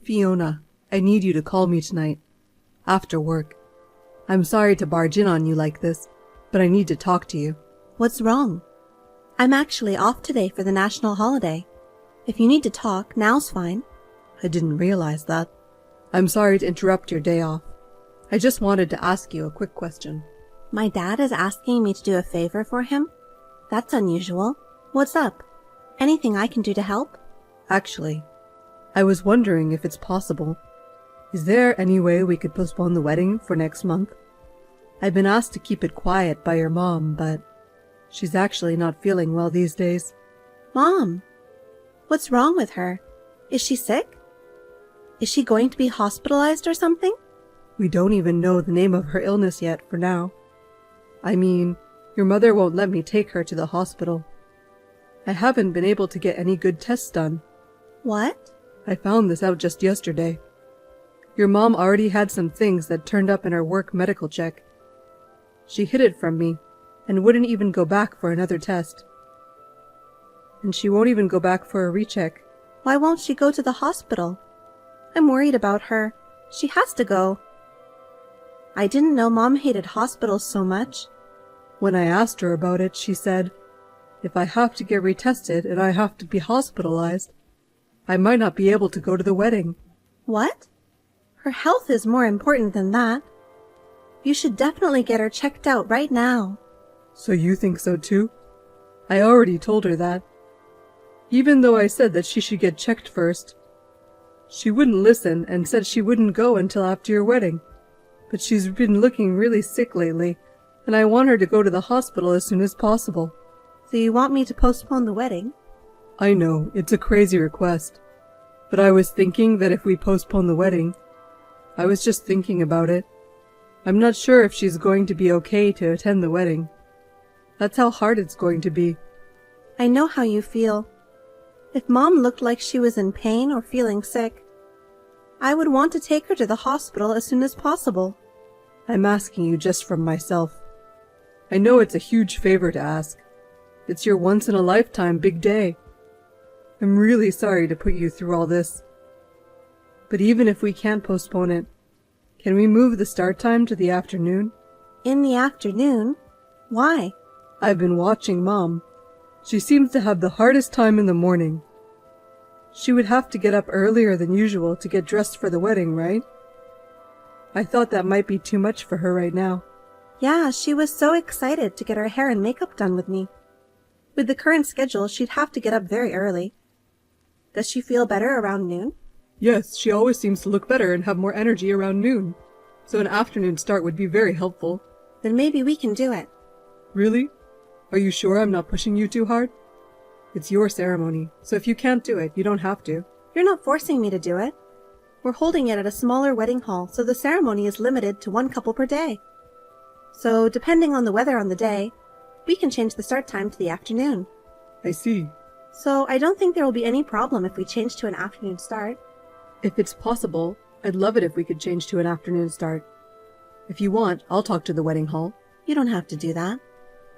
Fiona, I need you to call me tonight. After work. I'm sorry to barge in on you like this, but I need to talk to you. What's wrong? I'm actually off today for the national holiday. If you need to talk, now's fine. I didn't realize that. I'm sorry to interrupt your day off. I just wanted to ask you a quick question. My dad is asking me to do a favor for him? That's unusual. What's up? Anything I can do to help? Actually, I was wondering if it's possible. Is there any way we could postpone the wedding for next month? I've been asked to keep it quiet by your mom, but she's actually not feeling well these days. Mom? What's wrong with her? Is she sick? Is she going to be hospitalized or something? We don't even know the name of her illness yet for now. I mean, your mother won't let me take her to the hospital. I haven't been able to get any good tests done. What? I found this out just yesterday. Your mom already had some things that turned up in her work medical check. She hid it from me and wouldn't even go back for another test. And she won't even go back for a recheck. Why won't she go to the hospital? I'm worried about her. She has to go. I didn't know Mom hated hospitals so much. When I asked her about it, she said, if I have to get retested and I have to be hospitalized, I might not be able to go to the wedding. What? Her health is more important than that. You should definitely get her checked out right now. So you think so too? I already told her that. Even though I said that she should get checked first. She wouldn't listen and said she wouldn't go until after your wedding. But she's been looking really sick lately, and I want her to go to the hospital as soon as possible. So you want me to postpone the wedding? I know, it's a crazy request. But I was thinking that if we postpone the wedding, I was just thinking about it. I'm not sure if she's going to be okay to attend the wedding. That's how hard it's going to be. I know how you feel. If Mom looked like she was in pain or feeling sick, I would want to take her to the hospital as soon as possible. I'm asking you just from myself. I know it's a huge favor to ask. It's your once-in-a-lifetime big day. I'm really sorry to put you through all this. But even if we can't postpone it, can we move the start time to the afternoon? In the afternoon? Why? I've been watching Mom. She seems to have the hardest time in the morning. She would have to get up earlier than usual to get dressed for the wedding, right? I thought that might be too much for her right now. Yeah, she was so excited to get her hair and makeup done with me. With the current schedule, she'd have to get up very early. Does she feel better around noon? Yes, she always seems to look better and have more energy around noon. So an afternoon start would be very helpful. Then maybe we can do it. Really? Are you sure I'm not pushing you too hard? It's your ceremony, so if you can't do it, you don't have to. You're not forcing me to do it. We're holding it at a smaller wedding hall, so the ceremony is limited to one couple per day. So, depending on the weather on the day, we can change the start time to the afternoon. I see. So, I don't think there will be any problem if we change to an afternoon start. If it's possible, I'd love it if we could change to an afternoon start. If you want, I'll talk to the wedding hall. You don't have to do that.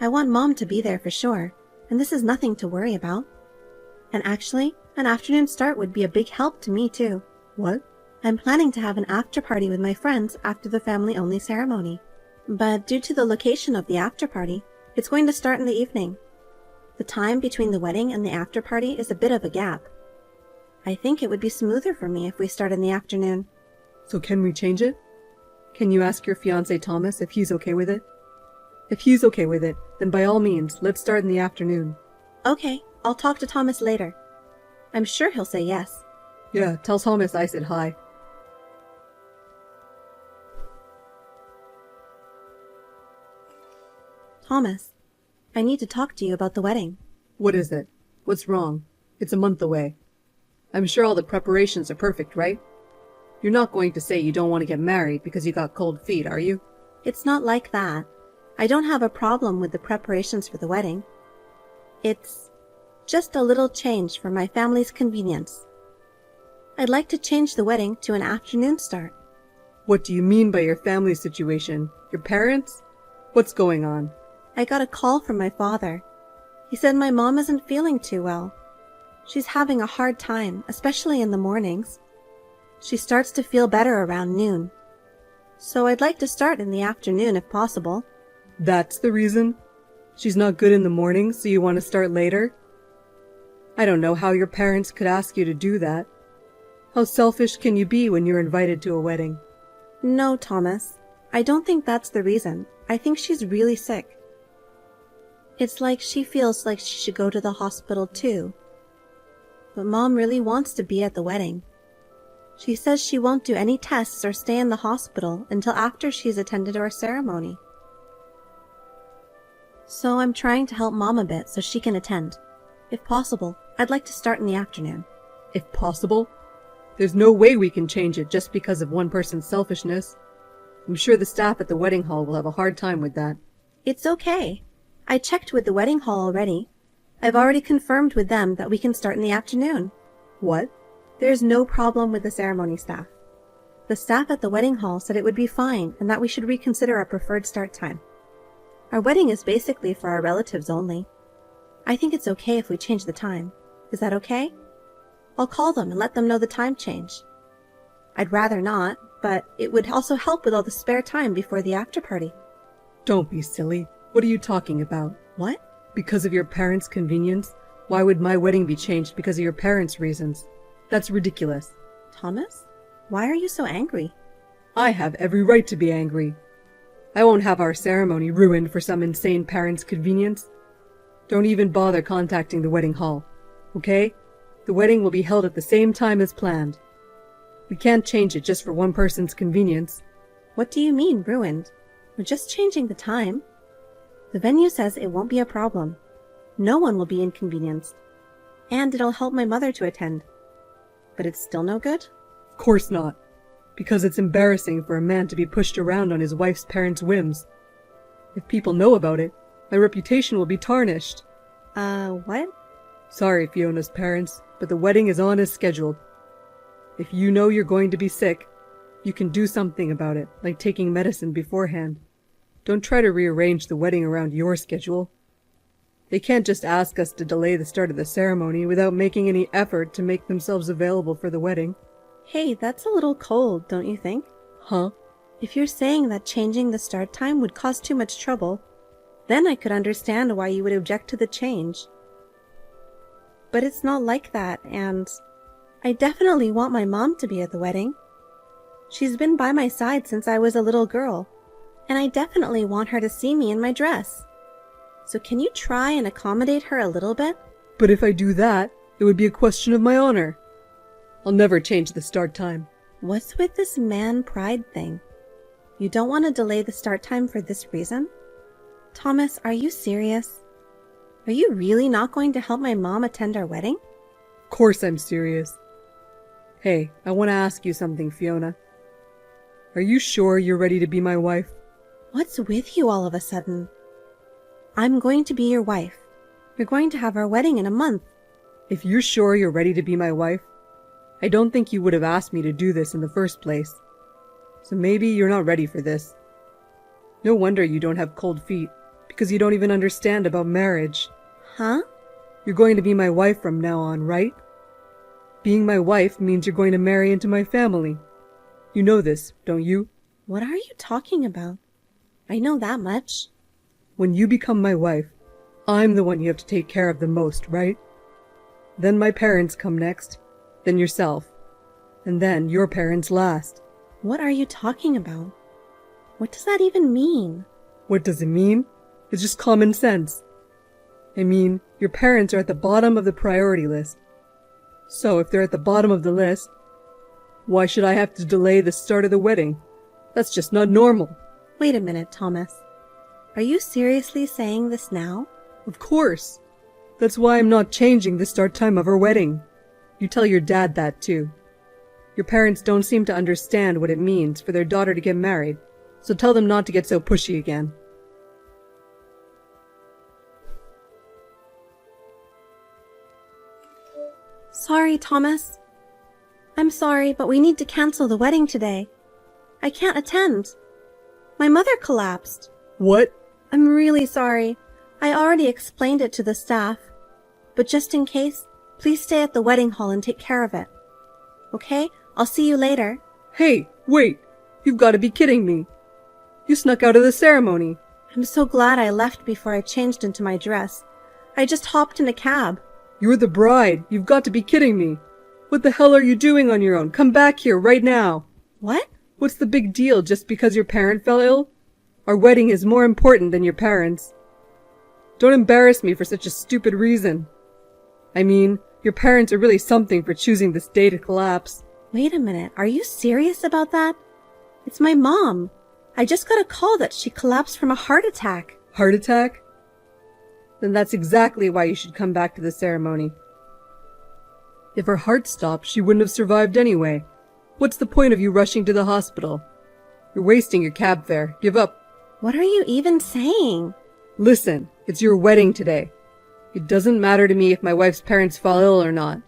I want Mom to be there for sure, and this is nothing to worry about. And actually, an afternoon start would be a big help to me too. What? I'm planning to have an after party with my friends after the family-only ceremony. But due to the location of the after party, it's going to start in the evening. The time between the wedding and the after party is a bit of a gap. I think it would be smoother for me if we start in the afternoon. So can we change it? Can you ask your fiancé Thomas if he's okay with it? If he's okay with it, then by all means, let's start in the afternoon. Okay, I'll talk to Thomas later. I'm sure he'll say yes. Yeah, tell Thomas I said hi. Thomas, I need to talk to you about the wedding. What is it? What's wrong? It's a month away. I'm sure all the preparations are perfect, right? You're not going to say you don't want to get married because you got cold feet, are you? It's not like that. I don't have a problem with the preparations for the wedding. It's just a little change for my family's convenience. I'd like to change the wedding to an afternoon start. What do you mean by your family situation? Your parents? What's going on? I got a call from my father. He said my mom isn't feeling too well. She's having a hard time, especially in the mornings. She starts to feel better around noon. So I'd like to start in the afternoon if possible. That's the reason? She's not good in the morning, so you want to start later? I don't know how your parents could ask you to do that. How selfish can you be when you're invited to a wedding? No, Thomas. I don't think that's the reason. I think she's really sick. It's like she feels like she should go to the hospital too. But Mom really wants to be at the wedding. She says she won't do any tests or stay in the hospital until after she's attended our ceremony. So I'm trying to help Mom a bit so she can attend. If possible, I'd like to start in the afternoon. If possible? There's no way we can change it just because of one person's selfishness. I'm sure the staff at the wedding hall will have a hard time with that. It's okay. I checked with the wedding hall already. I've already confirmed with them that we can start in the afternoon. What? There's no problem with the ceremony staff. The staff at the wedding hall said it would be fine and that we should reconsider our preferred start time. Our wedding is basically for our relatives only. I think it's okay if we change the time. Is that okay? I'll call them and let them know the time change. I'd rather not, but it would also help with all the spare time before the after party. Don't be silly. What are you talking about? What? Because of your parents' convenience? Why would my wedding be changed because of your parents' reasons? That's ridiculous. Thomas, why are you so angry? I have every right to be angry. I won't have our ceremony ruined for some insane parent's convenience. Don't even bother contacting the wedding hall, okay? The wedding will be held at the same time as planned. We can't change it just for one person's convenience. What do you mean, ruined? We're just changing the time. The venue says it won't be a problem. No one will be inconvenienced. And it'll help my mother to attend. But it's still no good? Of course not. Because it's embarrassing for a man to be pushed around on his wife's parents' whims. If people know about it, my reputation will be tarnished. What? Sorry, Fiona's parents, but the wedding is on as scheduled. If you know you're going to be sick, you can do something about it, like taking medicine beforehand. Don't try to rearrange the wedding around your schedule. They can't just ask us to delay the start of the ceremony without making any effort to make themselves available for the wedding. Hey, that's a little cold, don't you think? Huh? If you're saying that changing the start time would cause too much trouble, then I could understand why you would object to the change. But it's not like that, and I definitely want my mom to be at the wedding. She's been by my side since I was a little girl, and I definitely want her to see me in my dress. So can you try and accommodate her a little bit? But if I do that, it would be a question of my honor. I'll never change the start time. What's with this man pride thing? You don't want to delay the start time for this reason? Thomas, are you serious? Are you really not going to help my mom attend our wedding? Of course I'm serious. Hey, I want to ask you something, Fiona. Are you sure you're ready to be my wife? What's with you all of a sudden? I'm going to be your wife. We're going to have our wedding in a month. If you're sure you're ready to be my wife, I don't think you would have asked me to do this in the first place. So maybe you're not ready for this. No wonder you don't have cold feet, because you don't even understand about marriage. Huh? You're going to be my wife from now on, right? Being my wife means you're going to marry into my family. You know this, don't you? What are you talking about? I know that much. When you become my wife, I'm the one you have to take care of the most, right? Then my parents come next, then yourself, and then your parents last. What are you talking about? What does that even mean? What does it mean? It's just common sense. I mean, your parents are at the bottom of the priority list. So if they're at the bottom of the list, why should I have to delay the start of the wedding? That's just not normal. Wait a minute, Thomas. Are you seriously saying this now? Of course. That's why I'm not changing the start time of our wedding. You tell your dad that too. Your parents don't seem to understand what it means for their daughter to get married, so tell them not to get so pushy again. Sorry, Thomas. I'm sorry, but we need to cancel the wedding today. I can't attend. My mother collapsed. What? I'm really sorry. I already explained it to the staff. But just in case, please stay at the wedding hall and take care of it. Okay? I'll see you later. Hey, wait! You've got to be kidding me! You snuck out of the ceremony! I'm so glad I left before I changed into my dress. I just hopped in a cab. You're the bride! You've got to be kidding me! What the hell are you doing on your own? Come back here right now! What? What's the big deal just because your parent fell ill? Our wedding is more important than your parents. Don't embarrass me for such a stupid reason. I mean, your parents are really something for choosing this day to collapse. Wait a minute, are you serious about that? It's my mom. I just got a call that she collapsed from a heart attack. Heart attack? Then that's exactly why you should come back to the ceremony. If her heart stopped, she wouldn't have survived anyway. What's the point of you rushing to the hospital? You're wasting your cab fare. Give up. What are you even saying? Listen, it's your wedding today. It doesn't matter to me if my wife's parents fall ill or not.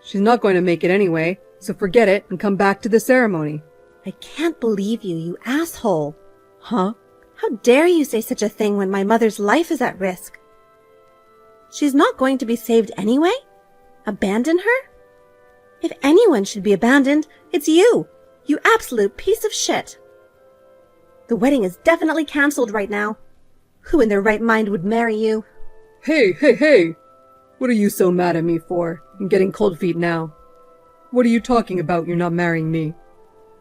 She's not going to make it anyway, so forget it and come back to the ceremony. I can't believe you, you asshole. Huh? How dare you say such a thing when my mother's life is at risk? She's not going to be saved anyway? Abandon her? If anyone should be abandoned, it's you! You absolute piece of shit! The wedding is definitely cancelled right now. Who in their right mind would marry you? Hey! What are you so mad at me for? I'm getting cold feet now. What are you talking about? You're not marrying me.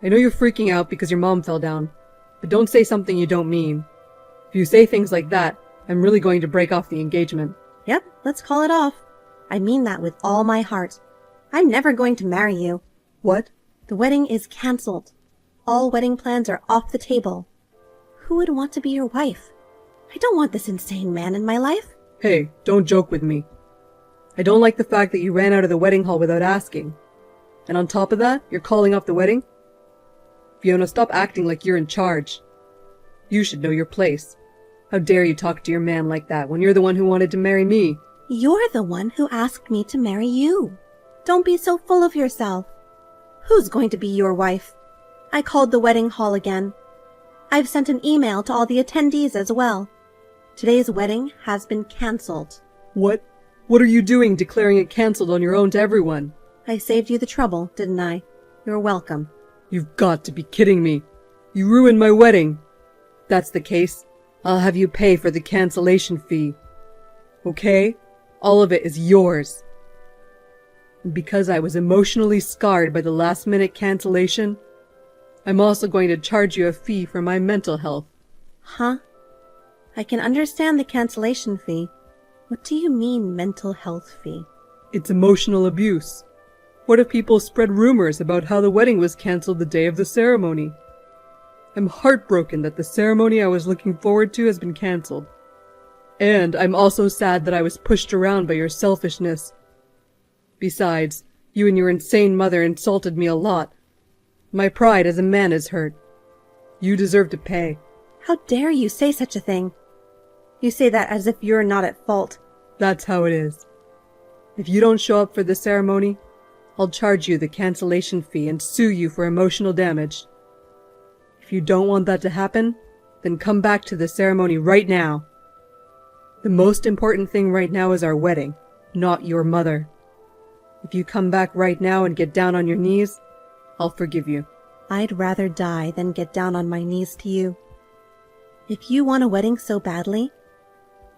I know you're freaking out because your mom fell down, but don't say something you don't mean. If you say things like that, I'm really going to break off the engagement. Yep, let's call it off. I mean that with all my heart. I'm never going to marry you. What? The wedding is cancelled. All wedding plans are off the table. Who would want to be your wife? I don't want this insane man in my life. Hey, don't joke with me. I don't like the fact that you ran out of the wedding hall without asking. And on top of that, you're calling off the wedding? Fiona, stop acting like you're in charge. You should know your place. How dare you talk to your man like that when you're the one who wanted to marry me? You're the one who asked me to marry you. Don't be so full of yourself. Who's going to be your wife? I called the wedding hall again. I've sent an email to all the attendees as well. Today's wedding has been cancelled. What? What are you doing declaring it cancelled on your own to everyone? I saved you the trouble, didn't I? You're welcome. You've got to be kidding me. You ruined my wedding. If that's the case, I'll have you pay for the cancellation fee. Okay? All of it is yours. And because I was emotionally scarred by the last-minute cancellation, I'm also going to charge you a fee for my mental health. Huh? I can understand the cancellation fee. What do you mean, mental health fee? It's emotional abuse. What if people spread rumors about how the wedding was cancelled the day of the ceremony? I'm heartbroken that the ceremony I was looking forward to has been cancelled. And I'm also sad that I was pushed around by your selfishness. Besides, you and your insane mother insulted me a lot. My pride as a man is hurt. You deserve to pay. How dare you say such a thing? You say that as if you're not at fault. That's how it is. If you don't show up for the ceremony, I'll charge you the cancellation fee and sue you for emotional damage. If you don't want that to happen, then come back to the ceremony right now. The most important thing right now is our wedding, not your mother. If you come back right now and get down on your knees, I'll forgive you. I'd rather die than get down on my knees to you. If you want a wedding so badly,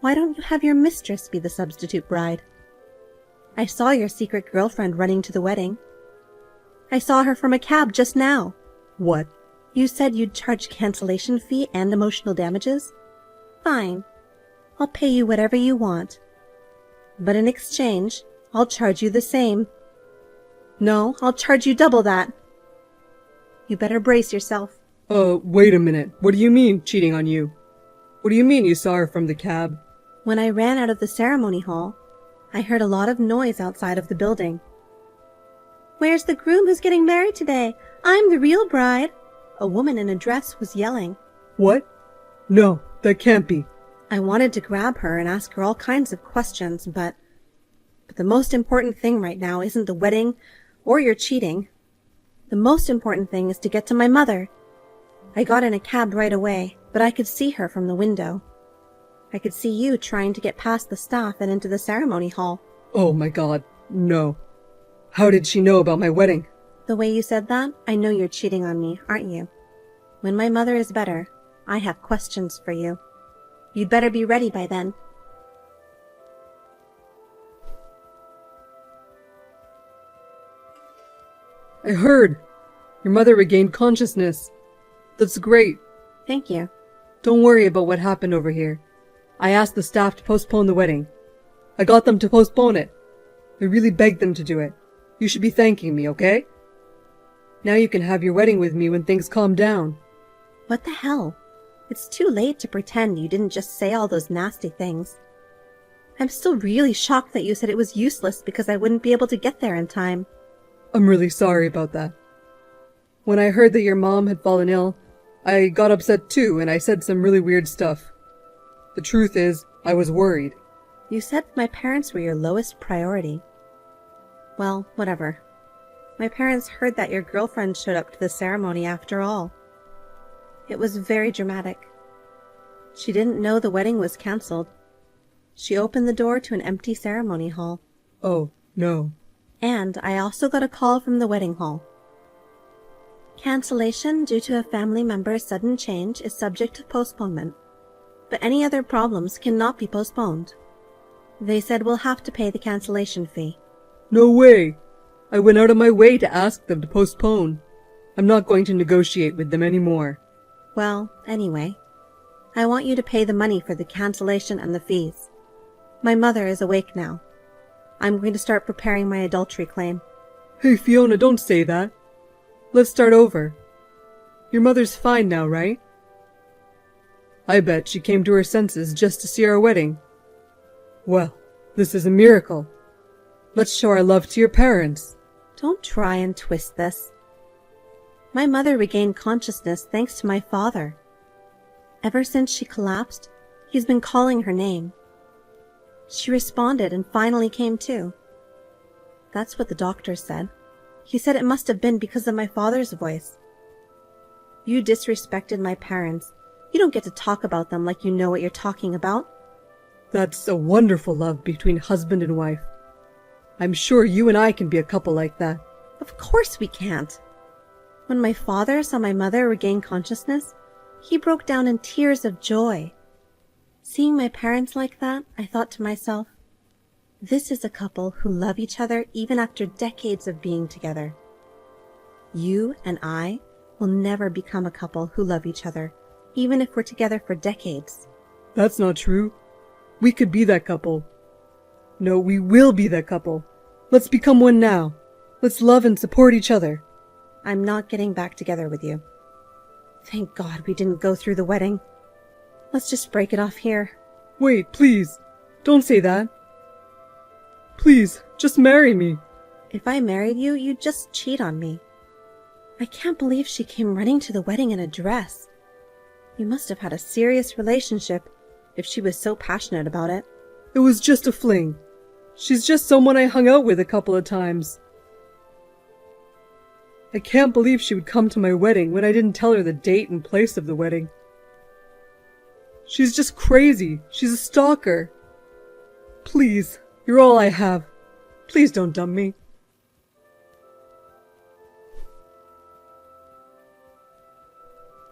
why don't you have your mistress be the substitute bride? I saw your secret girlfriend running to the wedding. I saw her from a cab just now. What? You said you'd charge cancellation fee and emotional damages? Fine. I'll pay you whatever you want. But in exchange, I'll charge you the same. No, I'll charge you double that. You better brace yourself. Wait a minute. What do you mean, cheating on you? What do you mean you saw her from the cab? When I ran out of the ceremony hall, I heard a lot of noise outside of the building. Where's the groom who's getting married today? I'm the real bride. A woman in a dress was yelling. What? No, that can't be. I wanted to grab her and ask her all kinds of questions, but the most important thing right now isn't the wedding or your cheating. The most important thing is to get to my mother. I got in a cab right away, but I could see her from the window. I could see you trying to get past the staff and into the ceremony hall. Oh my God, no. How did she know about my wedding? The way you said that, I know you're cheating on me, aren't you? When my mother is better, I have questions for you. You'd better be ready by then. I heard. Your mother regained consciousness. That's great. Thank you. Don't worry about what happened over here. I asked the staff to postpone the wedding. I got them to postpone it. I really begged them to do it. You should be thanking me, okay? Now you can have your wedding with me when things calm down. What the hell? It's too late to pretend you didn't just say all those nasty things. I'm still really shocked that you said it was useless because I wouldn't be able to get there in time. I'm really sorry about that. When I heard that your mom had fallen ill, I got upset too, and I said some really weird stuff. The truth is, I was worried. You said my parents were your lowest priority. Well, whatever. My parents heard that your girlfriend showed up to the ceremony after all. It was very dramatic. She didn't know the wedding was cancelled. She opened the door to an empty ceremony hall. Oh, no. And I also got a call from the wedding hall. Cancellation due to a family member's sudden change is subject to postponement, but any other problems cannot be postponed. They said we'll have to pay the cancellation fee. No way! I went out of my way to ask them to postpone. I'm not going to negotiate with them anymore. Well, anyway, I want you to pay the money for the cancellation and the fees. My mother is awake now. I'm going to start preparing my adultery claim. Hey, Fiona, don't say that. Let's start over. Your mother's fine now, right? I bet she came to her senses just to see our wedding. Well, this is a miracle. Let's show our love to your parents. Don't try and twist this. My mother regained consciousness thanks to my father. Ever since she collapsed, he's been calling her name. She responded and finally came to. That's what the doctor said. He said it must have been because of my father's voice. You disrespected my parents. You don't get to talk about them like you know what you're talking about. That's a wonderful love between husband and wife. I'm sure you and I can be a couple like that. Of course we can't. When my father saw my mother regain consciousness, he broke down in tears of joy. Seeing my parents like that, I thought to myself, this is a couple who love each other even after decades of being together. You and I will never become a couple who love each other, even if we're together for decades. That's not true. We could be that couple. No, we will be that couple. Let's become one now. Let's love and support each other. I'm not getting back together with you. Thank God we didn't go through the wedding. Let's just break it off here. Wait, please. Don't say that. Please, just marry me. If I married you, you'd just cheat on me. I can't believe she came running to the wedding in a dress. You must have had a serious relationship if she was so passionate about it. It was just a fling. She's just someone I hung out with a couple of times. I can't believe she would come to my wedding when I didn't tell her the date and place of the wedding. She's just crazy. She's a stalker. Please, you're all I have. Please don't dump me.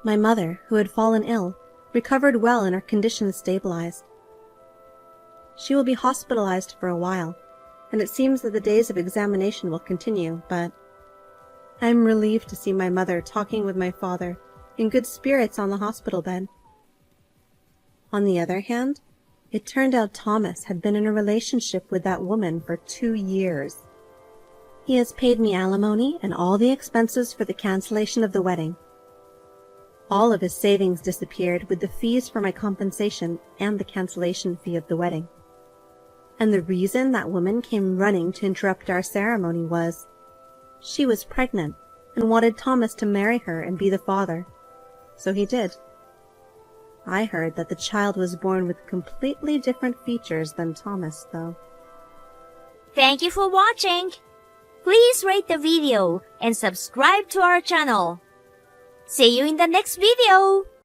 My mother, who had fallen ill, recovered well and her condition stabilized. She will be hospitalized for a while, and it seems that the days of examination will continue, but I'm relieved to see my mother talking with my father in good spirits on the hospital bed. On the other hand, it turned out Thomas had been in a relationship with that woman for 2 years. He has paid me alimony and all the expenses for the cancellation of the wedding. All of his savings disappeared with the fees for my compensation and the cancellation fee of the wedding. And the reason that woman came running to interrupt our ceremony was she was pregnant and wanted Thomas to marry her and be the father. So he did. I heard that the child was born with completely different features than Thomas, though. Thank you for watching. Please rate the video and subscribe to our channel. See you in the next video.